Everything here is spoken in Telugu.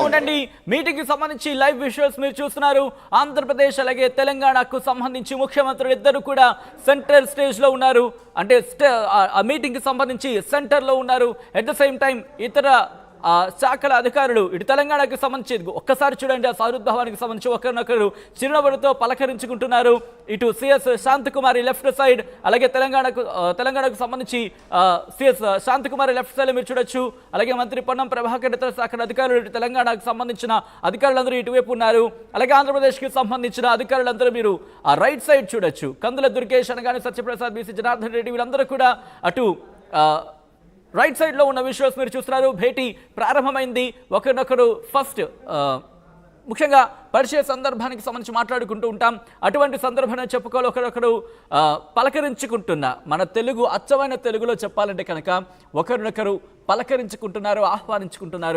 ఉండండి. మీటింగ్ కి సంబంధించి లైవ్ విజువల్స్ మీరు చూస్తున్నారు. ఆంధ్రప్రదేశ్ అలాగే తెలంగాణకు సంబంధించి ముఖ్యమంత్రులు ఇద్దరు కూడా సెంట్రల్ స్టేజ్ లో ఉన్నారు. అంటే ఆ మీటింగ్ కి సంబంధించి సెంటర్ లో ఉన్నారు. ఎట్ ద సేమ్ టైం ఇతర శాఖల అధికారులు ఇటు తెలంగాణకు సంబంధించి ఒక్కసారి చూడండి, ఆ సారుద్భవానికి సంబంధించి ఒకరినొకరు చిరునవ్వులతో పలకరించుకుంటున్నారు. ఇటు సిఎస్ శాంతకుమారి లెఫ్ట్ సైడ్, అలాగే తెలంగాణకు సంబంధించి సిఎస్ శాంతకుమారి లెఫ్ట్ సైడ్ మీరు చూడొచ్చు. అలాగే మంత్రి పొన్నం ప్రభాకర్ ఇతర శాఖల అధికారులు ఇటు తెలంగాణకు సంబంధించిన అధికారులందరూ ఇటువైపు ఉన్నారు. అలాగే ఆంధ్రప్రదేశ్కి సంబంధించిన అధికారులందరూ మీరు ఆ రైట్ సైడ్ చూడొచ్చు. కందుల దుర్గేష్ అనగానే సత్యప్రసాద్, బీసీ జనార్దన్ రెడ్డి వీళ్ళందరూ కూడా అటు రైట్ సైడ్ లో ఉన్న విజువల్స్ మీరు చూస్తున్నారు. భేటీ ప్రారంభమైంది. ఒకరినొకరు ఫస్ట్ ముఖ్యంగా పరిచయ సందర్భానికి సంబంధించి మాట్లాడుకుంటూ ఉంటాం. అటువంటి సందర్భాన్ని చెప్పుకోవాలి. ఒకరొకరు పలకరించుకుంటున్న మన తెలుగు అచ్చమైన తెలుగులో చెప్పాలంటే కనుక ఒకరినొకరు పలకరించుకుంటున్నారు, ఆహ్వానించుకుంటున్నారు.